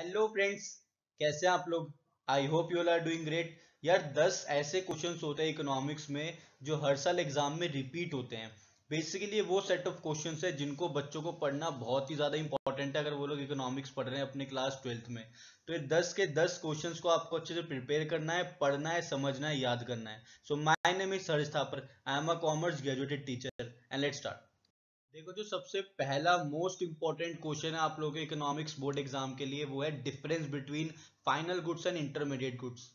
Hello friends, कैसे हैं आप लोग। I hope you are doing great. यार 10 ऐसे क्वेश्चंस होते हैं इकोनॉमिक्स में जो हर साल एग्जाम में रिपीट होते हैं। बेसिकली ये वो सेट ऑफ क्वेश्चंस है जिनको बच्चों को पढ़ना बहुत ही ज़्यादा इंपॉर्टेंट है अगर वो लोग इकोनॉमिक्स पढ़ रहे हैं अपनी क्लास 12th में। तो ये 10 के 10 क्वेश्चंस को आपको अच्छे से प्रिपेयर करना है, पढ़ना है, समझना है, याद करना है। So my name is Harsh Thapar, I am a commerce graduated teacher and let's start. देखो, जो सबसे पहला मोस्ट इंपॉर्टेंट क्वेश्चन है आप लोगों के इकोनॉमिक्स बोर्ड एग्जाम के लिए वो है difference between final goods and intermediate goods.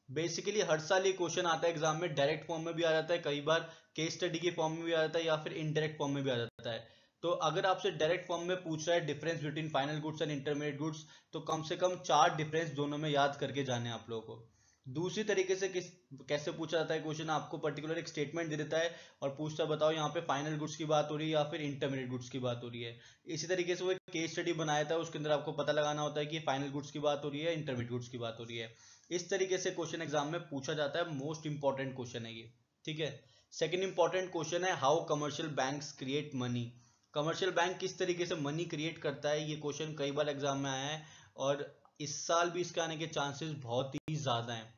Basically हर साल ये क्वेश्चन आता है एग्जाम में, डायरेक्ट फॉर्म में भी आ जाता है, कई बार केस स्टडी के फॉर्म में भी आ जाता है या फिर इनडायरेक्ट फॉर्म में भी आ जाता है। तो अगर आपसे डायरेक्ट फॉर्म में पूछ रहा है difference between final goods and intermediate goods, तो कम से कम 4 डिफरेंस दोनों में याद करके जाने हैं आप लोगों को। दूसरी तरीके से कैसे पूछा जाता है क्वेश्चन, आपको पर्टिकुलर एक स्टेटमेंट दे देता है और पूछता है बताओ यहाँ पे फाइनल गुड्स की बात हो रही है या फिर इंटरमीडिएट गुड्स की बात हो रही है। इसी तरीके से वो एक केस स्टडी बनाया था, उसके अंदर आपको पता लगाना होता है कि फाइनल गुड्स की बात हो रही है, इंटरमीडिएट गुड्स की बात हो रही है। इस तरीके से क्वेश्चन एग्जाम में पूछा जाता है, मोस्ट इंपॉर्टेंट क्वेश्चन है ये। ठीक है। सेकेंड इंपॉर्टेंट क्वेश्चन है how commercial banks create money. Commercial bank किस तरीके से मनी क्रिएट करता है, ये क्वेश्चन कई बार एग्जाम में आया है और इस साल भी इसके आने के चांसेस बहुत ही ज्यादा हैं।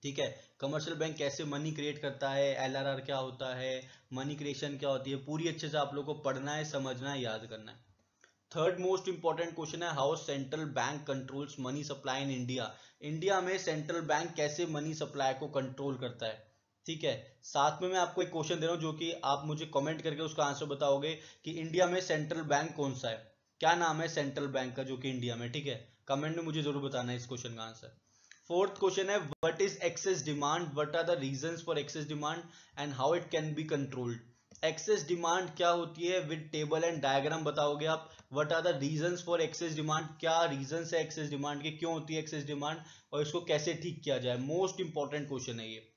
ठीक है। कमर्शियल बैंक कैसे मनी क्रिएट करता है, एलआरआर क्या होता है, मनी क्रिएशन क्या होती है, पूरी अच्छे से आप लोग को पढ़ना है, समझना है, याद करना है। थर्ड मोस्ट इंपॉर्टेंट क्वेश्चन है how central bank controls money supply in India. India में सेंट्रल बैंक कैसे मनी सप्लाई को कंट्रोल करता है। ठीक है। साथ में मैं आपको एक क्वेश्चन दे रहा हूं जो कि आप मुझे कमेंट करके उसका आंसर बताओगे कि इंडिया में सेंट्रल बैंक कौन सा है, क्या नाम है सेंट्रल बैंक का जो कि इंडिया में। ठीक है। कमेंट में मुझे जरूर बताना है इस क्वेश्चन का आंसर। फोर्थ क्वेश्चन है what is excess demand, what are the reasons for excess demand and how it can be controlled. Excess demand क्या होती है, विद टेबल एंड डायग्राम बताओगे आप। What are the reasons for excess demand, क्या reasons है excess demand के, क्यों होती है एक्सेस डिमांड और इसको कैसे ठीक किया जाए। मोस्ट इंपॉर्टेंट क्वेश्चन है ये।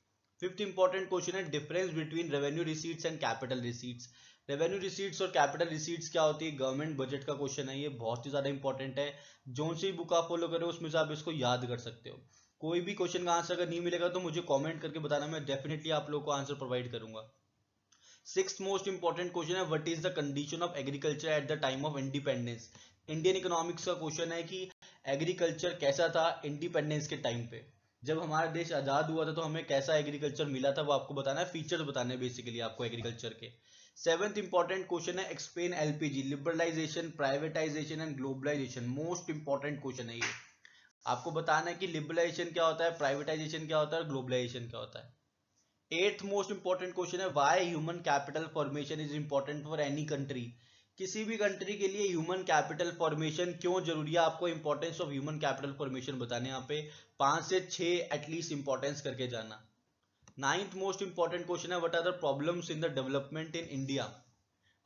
फिफ्थ इंपॉर्टेंट क्वेश्चन है difference between revenue receipts and capital receipts. Revenue receipts और कैपिटल रिसीट्स क्या होती है, गवर्नमेंट बजट का क्वेश्चन है, ये बहुत ही ज्यादा इंपॉर्टेंट है। जो सी बुक आप फॉलो करो उसमें से आप इसको याद कर सकते हो। कोई भी क्वेश्चन का आंसर अगर नहीं मिलेगा तो मुझे कमेंट करके बताना, मैं डेफिनेटली आप लोगों को आंसर प्रोवाइड करूंगा। सिक्स्थ मोस्ट इंपॉर्टेंट क्वेश्चन है what is the condition of agriculture at the time of independence. Indian economics का क्वेश्चन है कि एग्रीकल्चर कैसा था इंडिपेंडेंस के टाइम पे। जब हमारा देश आजाद हुआ था तो हमें कैसा एग्रीकल्चर मिला था वो आपको बताना है, फीचर्स बताने हैं बेसिकली आपको एग्रीकल्चर के। सेवेंथ इंपॉर्टेंट क्वेश्चन है explain LPG, liberalisation, privatisation and globalisation. Most important question है ये। आपको बताना है कि लिबरलाइजेशन क्या होता है, प्राइवेटाइजेशन क्या होता है और ग्लोबलाइजेशन क्या होता है। एट्थ मोस्ट इंपॉर्टेंट क्वेश्चन है why human capital formation is important for any country. किसी भी कंट्री के लिए ह्यूमन कैपिटल फॉर्मेशन क्यों जरूरी है, आपको importance of human capital formation बताने यहाँ पे 5 से 6 एटलीस्ट इंपॉर्टेंस करके जाना। नाइन्थ मोस्ट इंपॉर्टेंट क्वेश्चन है what are the problems in the development in India.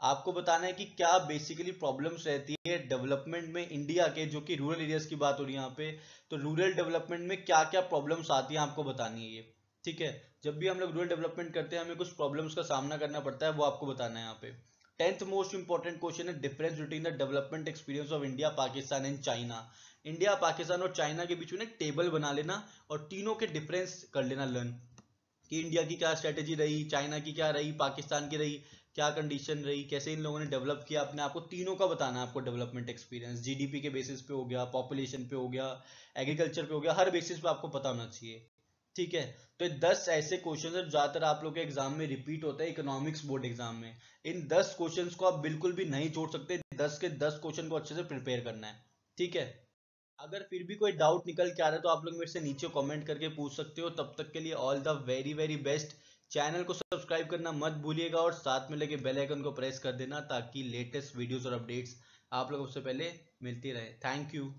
आपको बताना है कि क्या बेसिकली प्रॉब्लम्स रहती है डेवलपमेंट में इंडिया के, जो कि रूरल एरियाज की बात हो रही है यहाँ पे। तो रूरल डेवलपमेंट में क्या क्या प्रॉब्लम्स आती है आपको बतानी है ये। ठीक है। जब भी हम लोग रूरल डेवलपमेंट करते हैं हमें कुछ प्रॉब्लम्स का सामना करना पड़ता है, वो आपको बताना है यहाँ पे। टेंथ मोस्ट इंपॉर्टेंट क्वेश्चन है difference between the development experience of India, Pakistan and China. India, Pakistan और चाइना के बीच में एक टेबल बना लेना और तीनों के डिफरेंस कर लेना लर्न, कि इंडिया की क्या स्ट्रेटेजी रही, चाइना की क्या रही, पाकिस्तान की रही, क्या कंडीशन रही, कैसे इन लोगों ने डेवलप किया अपने आप को। तीनों का बताना है आपको डेवलपमेंट एक्सपीरियंस, जीडीपी के बेसिस पे हो गया, पॉपुलेशन पे हो गया, एग्रीकल्चर पे हो गया, हर बेसिस पे आपको पता होना चाहिए। ठीक है। तो 10 ऐसे क्वेश्चन है ज्यादातर आप लोग के एग्जाम में रिपीट होता है इकोनॉमिक्स बोर्ड एग्जाम में। इन 10 क्वेश्चन को आप बिल्कुल भी नहीं छोड़ सकते, 10 के 10 क्वेश्चन को अच्छे से प्रिपेयर करना है। ठीक है। अगर फिर भी कोई डाउट निकल के आ रहा है तो आप लोग मेरे से नीचे कमेंट करके पूछ सकते हो। तब तक के लिए all the very very best. Channel को सब्सक्राइब करना मत भूलिएगा और साथ में लेके बेल आइकन को प्रेस कर देना ताकि लेटेस्ट वीडियोस और अपडेट्स आप लोगों से पहले मिलती रहे। Thank you.